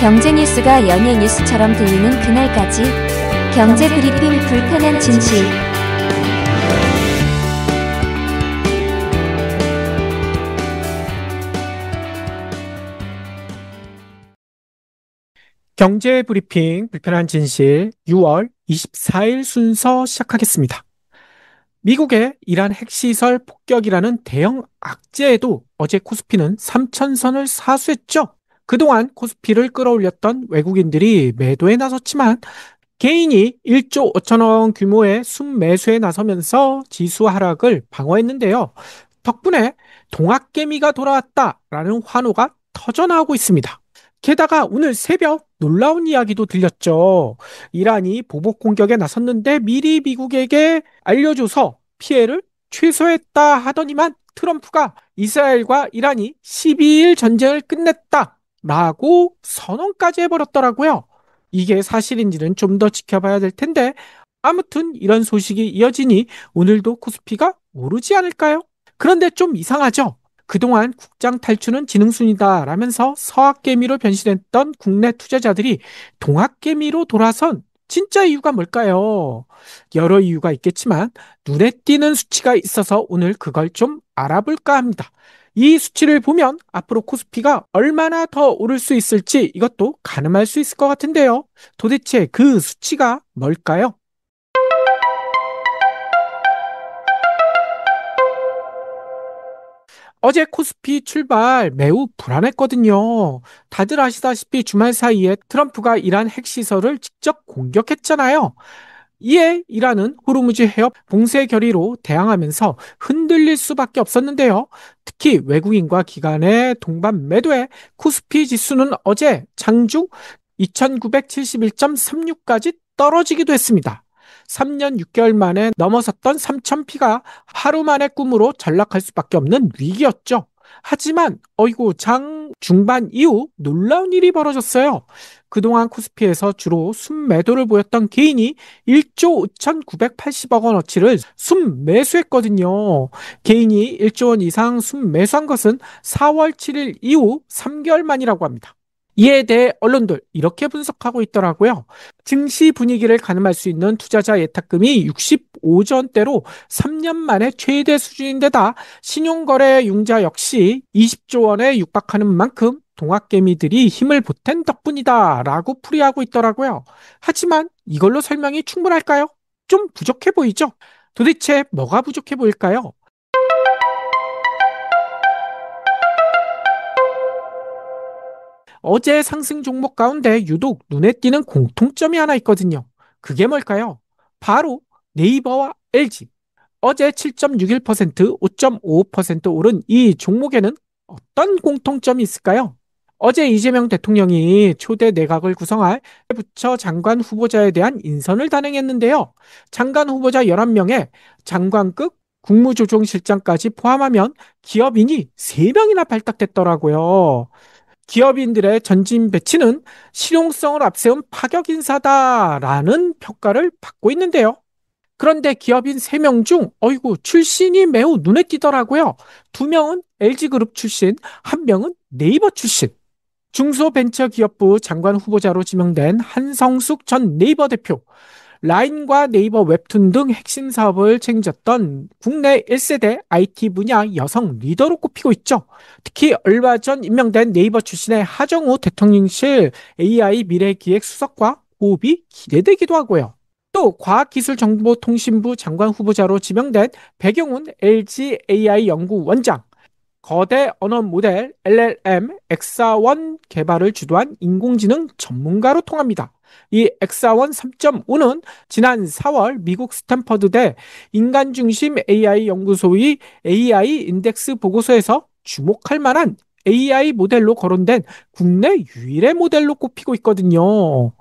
경제 뉴스가 연예 뉴스처럼 들리는 그날까지 경제 브리핑 불편한 진실. 경제 브리핑 불편한 진실 6월 24일 순서 시작하겠습니다. 미국의 이란 핵시설 폭격이라는 대형 악재에도 어제 코스피는 3,000선을 사수했죠. 그동안 코스피를 끌어올렸던 외국인들이 매도에 나섰지만 개인이 1조 5천억 규모의 순매수에 나서면서 지수 하락을 방어했는데요. 덕분에 동학개미가 돌아왔다라는 환호가 터져나오고 있습니다. 게다가 오늘 새벽 놀라운 이야기도 들렸죠. 이란이 보복 공격에 나섰는데 미리 미국에게 알려줘서 피해를 최소화했다 하더니만 트럼프가 이스라엘과 이란이 12일 전쟁을 끝냈다라고 선언까지 해버렸더라고요. 이게 사실인지는 좀 더 지켜봐야 될 텐데 아무튼 이런 소식이 이어지니 오늘도 코스피가 오르지 않을까요? 그런데 좀 이상하죠? 그동안 국장 탈출은 지능순이다 라면서 서학개미로 변신했던 국내 투자자들이 동학개미로 돌아선 진짜 이유가 뭘까요? 여러 이유가 있겠지만 눈에 띄는 수치가 있어서 오늘 그걸 좀 알아볼까 합니다. 이 수치를 보면 앞으로 코스피가 얼마나 더 오를 수 있을지 이것도 가늠할 수 있을 것 같은데요. 도대체 그 수치가 뭘까요? 어제 코스피 출발 매우 불안했거든요. 다들 아시다시피 주말 사이에 트럼프가 이란 핵시설을 직접 공격했잖아요. 이에 이란은 호르무즈 해협 봉쇄 결의로 대항하면서 흔들릴 수밖에 없었는데요. 특히 외국인과 기관의 동반 매도에 코스피 지수는 어제 장중 2971.36까지 떨어지기도 했습니다. 3년 6개월 만에 넘어섰던 3,000피가 하루 만에 꿈으로 전락할 수밖에 없는 위기였죠. 하지만 어이구 장 중반 이후 놀라운 일이 벌어졌어요. 그동안 코스피에서 주로 순매도를 보였던 개인이 1조 5,980억 원어치를 순매수했거든요. 개인이 1조 원 이상 순매수한 것은 4월 7일 이후 3개월 만이라고 합니다. 이에 대해 언론들 이렇게 분석하고 있더라고요. 증시 분위기를 가늠할 수 있는 투자자 예탁금이 65조 원대로 3년 만에 최대 수준인데다 신용거래 융자 역시 20조 원에 육박하는 만큼 동학개미들이 힘을 보탠 덕분이다 라고 풀이하고 있더라고요. 하지만 이걸로 설명이 충분할까요? 좀 부족해 보이죠? 도대체 뭐가 부족해 보일까요? 어제 상승 종목 가운데 유독 눈에 띄는 공통점이 하나 있거든요. 그게 뭘까요? 바로 네이버와 LG. 어제 7.61%, 5.55% 오른 이 종목에는 어떤 공통점이 있을까요? 어제 이재명 대통령이 초대 내각을 구성할 부처 장관 후보자에 대한 인선을 단행했는데요. 장관 후보자 11명에 장관급 국무조정실장까지 포함하면 기업인이 3명이나 발탁됐더라고요. 기업인들의 전진 배치는 실용성을 앞세운 파격 인사다라는 평가를 받고 있는데요. 그런데 기업인 3명 중 어이구 출신이 매우 눈에 띄더라고요. 2명은 LG그룹 출신, 1명은 네이버 출신. 중소벤처기업부 장관 후보자로 지명된 한성숙 전 네이버 대표, 라인과 네이버 웹툰 등 핵심 사업을 책임졌던 국내 1세대 IT 분야 여성 리더로 꼽히고 있죠. 특히 얼마 전 임명된 네이버 출신의 하정우 대통령실 AI 미래기획수석과 호흡이 기대되기도 하고요. 또 과학기술정보통신부 장관 후보자로 지명된 백용훈 LG AI 연구원장, 거대 언어 모델 LLM 엑사원 개발을 주도한 인공지능 전문가로 통합니다. 이 엑사원 3.5는 지난 4월 미국 스탠퍼드대 인간중심 AI 연구소의 AI 인덱스 보고서에서 주목할 만한 AI 모델로 거론된 국내 유일의 모델로 꼽히고 있거든요.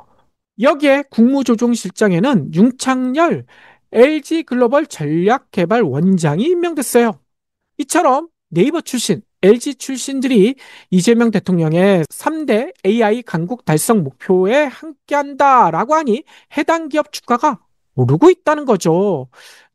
여기에 국무조정실장에는 윤창열 LG글로벌 전략개발원장이 임명됐어요. 이처럼 네이버 출신, LG 출신들이 이재명 대통령의 3대 AI 강국 달성 목표에 함께한다라고 하니 해당 기업 주가가 오르고 있다는 거죠.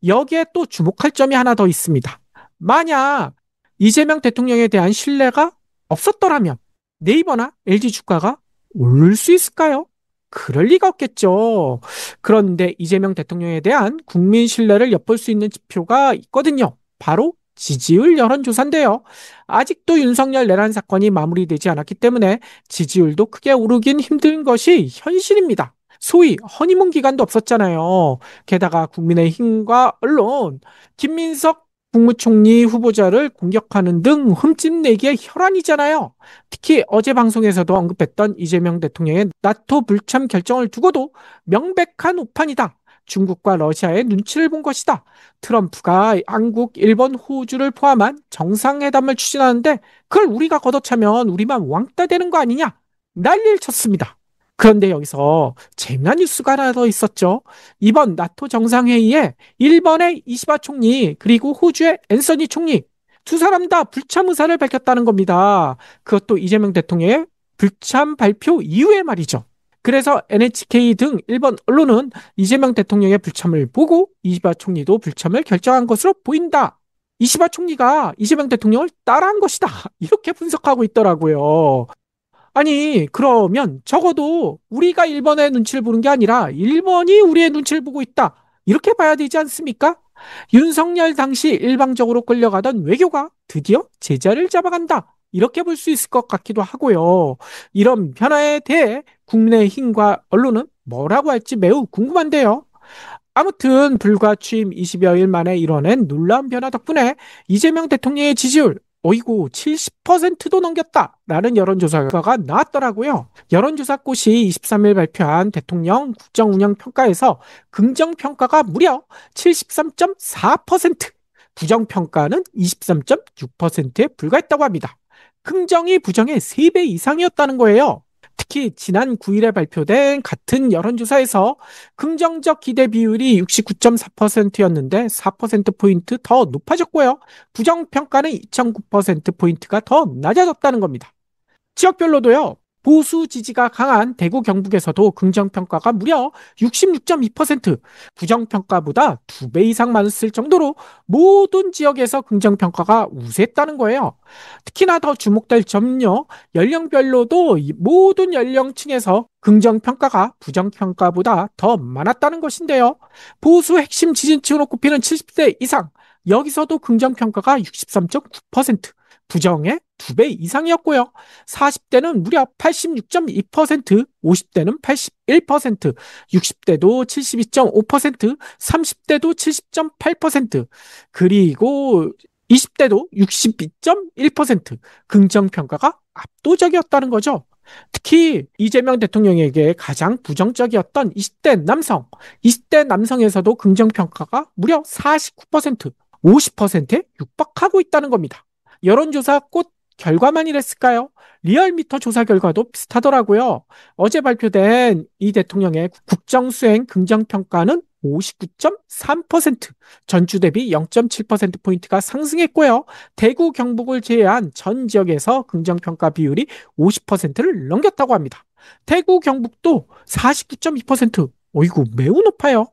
여기에 또 주목할 점이 하나 더 있습니다. 만약 이재명 대통령에 대한 신뢰가 없었더라면 네이버나 LG 주가가 오를 수 있을까요? 그럴 리가 없겠죠. 그런데 이재명 대통령에 대한 국민 신뢰를 엿볼 수 있는 지표가 있거든요. 바로 지지율 여론조사인데요. 아직도 윤석열 내란 사건이 마무리되지 않았기 때문에 지지율도 크게 오르긴 힘든 것이 현실입니다. 소위 허니문 기간도 없었잖아요. 게다가 국민의힘과 언론, 김민석 국무총리 후보자를 공격하는 등 흠집내기의 혈안이잖아요. 특히 어제 방송에서도 언급했던 이재명 대통령의 나토 불참 결정을 두고도 명백한 오판이다. 중국과 러시아의 눈치를 본 것이다. 트럼프가 한국, 일본, 호주를 포함한 정상회담을 추진하는데 그걸 우리가 걷어차면 우리만 왕따 되는 거 아니냐? 난리를 쳤습니다. 그런데 여기서 재미난 뉴스가 하나 더 있었죠. 이번 나토 정상회의에 일본의 이시바 총리 그리고 호주의 앤서니 총리 두 사람 다 불참 의사를 밝혔다는 겁니다. 그것도 이재명 대통령의 불참 발표 이후에 말이죠. 그래서 NHK 등 일본 언론은 이재명 대통령의 불참을 보고 이시바 총리도 불참을 결정한 것으로 보인다. 이시바 총리가 이재명 대통령을 따라한 것이다. 이렇게 분석하고 있더라고요. 아니, 그러면 적어도 우리가 일본의 눈치를 보는 게 아니라 일본이 우리의 눈치를 보고 있다. 이렇게 봐야 되지 않습니까? 윤석열 당시 일방적으로 끌려가던 외교가 드디어 제자리를 잡아간다. 이렇게 볼 수 있을 것 같기도 하고요. 이런 변화에 대해 국내힘과 언론은 뭐라고 할지 매우 궁금한데요. 아무튼 불과 취임 20여일 만에 이뤄낸 놀라운 변화 덕분에 이재명 대통령의 지지율 어이구 70%도 넘겼다라는 여론조사 결과가 나왔더라고요. 여론조사꽃이 23일 발표한 대통령 국정운영 평가에서 긍정평가가 무려 73.4%, 부정평가는 23.6%에 불과했다고 합니다. 긍정이 부정의 3배 이상이었다는 거예요. 특히 지난 9일에 발표된 같은 여론조사에서 긍정적 기대 비율이 69.4%였는데 4%포인트 더 높아졌고요. 부정평가는 2.9%포인트가 더 낮아졌다는 겁니다. 지역별로도요. 보수 지지가 강한 대구 경북에서도 긍정평가가 무려 66.2%, 부정평가보다 2배 이상 많았을 정도로 모든 지역에서 긍정평가가 우세했다는 거예요. 특히나 더 주목될 점요. 연령별로도 모든 연령층에서 긍정평가가 부정평가보다 더 많았다는 것인데요. 보수 핵심 지지층으로 꼽히는 70대 이상, 여기서도 긍정평가가 63.9%, 부정의 2배 이상이었고요. 40대는 무려 86.2%, 50대는 81%, 60대도 72.5%, 30대도 70.8%, 그리고 20대도 62.1% 긍정평가가 압도적이었다는 거죠. 특히 이재명 대통령에게 가장 부정적이었던 20대 남성, 20대 남성에서도 긍정평가가 무려 49%, 50%에 육박하고 있다는 겁니다. 여론조사 꽃 결과만 이랬을까요? 리얼미터 조사 결과도 비슷하더라고요. 어제 발표된 이 대통령의 국정수행 긍정평가는 59.3%, 전주 대비 0.7%포인트가 상승했고요. 대구, 경북을 제외한 전 지역에서 긍정평가 비율이 50%를 넘겼다고 합니다. 대구, 경북도 49.2%, 어이구, 매우 높아요.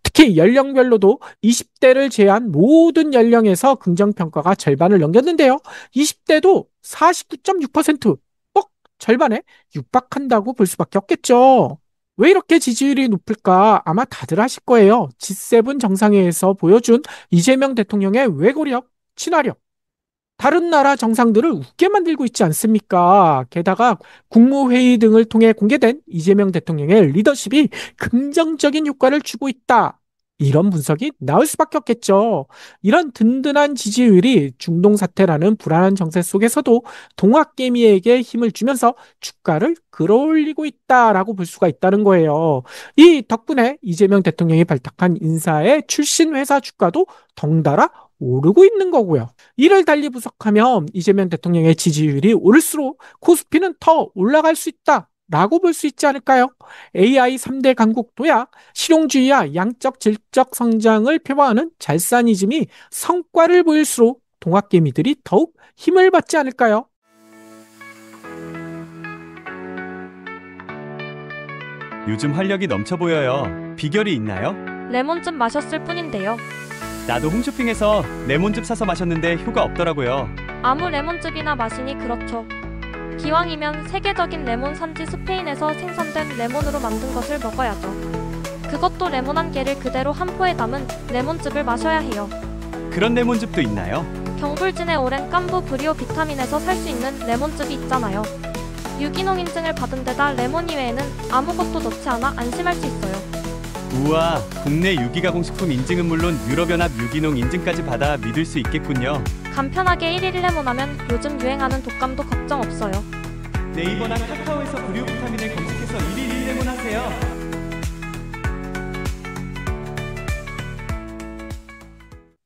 특히 연령별로도 20대를 제외한 모든 연령에서 긍정평가가 절반을 넘겼는데요. 20대도 49.6%, 꼭 절반에 육박한다고 볼 수밖에 없겠죠. 왜 이렇게 지지율이 높을까? 아마 다들 아실 거예요. G7 정상회의에서 보여준 이재명 대통령의 외교력, 친화력, 다른 나라 정상들을 웃게 만들고 있지 않습니까? 게다가 국무회의 등을 통해 공개된 이재명 대통령의 리더십이 긍정적인 효과를 주고 있다. 이런 분석이 나올 수밖에 없겠죠. 이런 든든한 지지율이 중동 사태라는 불안한 정세 속에서도 동학개미에게 힘을 주면서 주가를 끌어올리고 있다라고 볼 수가 있다는 거예요. 이 덕분에 이재명 대통령이 발탁한 인사의 출신 회사 주가도 덩달아 오르고 있는 거고요. 이를 달리 분석하면 이재명 대통령의 지지율이 오를수록 코스피는 더 올라갈 수 있다. 라고 볼 수 있지 않을까요? AI 3대 강국 도약, 실용주의와 양적 질적 성장을 표방하는 잘사니즘이 성과를 보일수록 동학개미들이 더욱 힘을 받지 않을까요? 요즘 활력이 넘쳐 보여요. 비결이 있나요? 레몬즙 마셨을 뿐인데요. 나도 홈쇼핑에서 레몬즙 사서 마셨는데 효과 없더라고요. 아무 레몬즙이나 마시니 그렇죠. 기왕이면 세계적인 레몬 산지 스페인에서 생산된 레몬으로 만든 것을 먹어야죠. 그것도 레몬 한 개를 그대로 한 포에 담은 레몬즙을 마셔야 해요. 그런 레몬즙도 있나요? 경불진의 오랜 깐부 브리오 비타민에서 살 수 있는 레몬즙이 있잖아요. 유기농 인증을 받은 데다 레몬 이외에는 아무것도 넣지 않아 안심할 수 있어요. 우와, 국내 유기가공식품 인증은 물론 유럽연합 유기농 인증까지 받아 믿을 수 있겠군요. 간편하게 1일 레몬 하면 요즘 유행하는 독감도 걱정 없어요. 네이버나 카카오에서 브리오 비타민을 검색해서 1일 1레몬 하세요.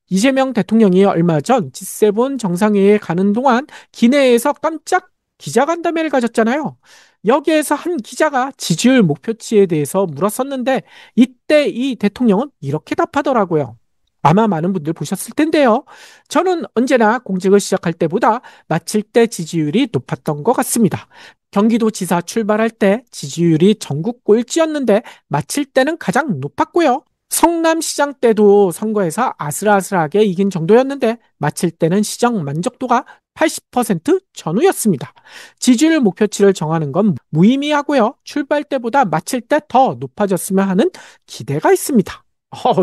이재명 대통령이 얼마 전 G7 정상회의에 가는 동안 기내에서 깜짝 기자간담회를 가졌잖아요. 여기에서 한 기자가 지지율 목표치에 대해서 물었었는데 이때 이 대통령은 이렇게 답하더라고요. 아마 많은 분들 보셨을 텐데요. 저는 언제나 공직을 시작할 때보다 마칠 때 지지율이 높았던 것 같습니다. 경기도지사 출발할 때 지지율이 전국 꼴찌였는데 마칠 때는 가장 높았고요. 성남시장 때도 선거에서 아슬아슬하게 이긴 정도였는데 마칠 때는 시장 만족도가 80% 전후였습니다. 지지율 목표치를 정하는 건 무의미하고요. 출발 때보다 마칠 때 더 높아졌으면 하는 기대가 있습니다.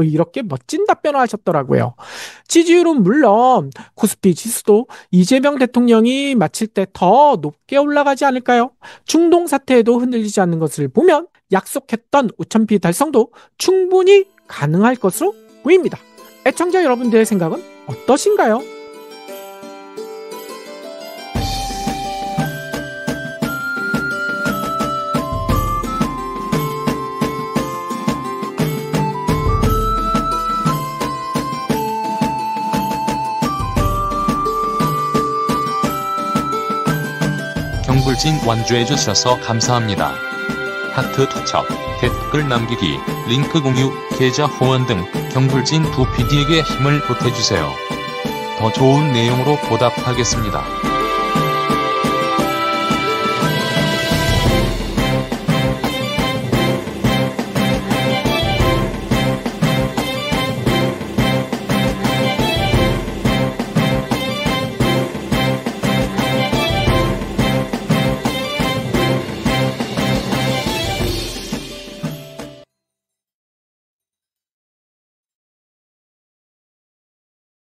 이렇게 멋진 답변을 하셨더라고요. 지지율은 물론 코스피 지수도 이재명 대통령이 마칠 때 더 높게 올라가지 않을까요? 중동 사태에도 흔들리지 않는 것을 보면 약속했던 5,000피 달성도 충분히 가능할 것으로 보입니다. 애청자 여러분들의 생각은 어떠신가요? 경불진 완주해 주셔서 감사합니다. 하트 투척, 댓글 남기기, 링크 공유, 계좌 후원 등 경불진 두 PD에게 힘을 보태주세요. 더 좋은 내용으로 보답하겠습니다.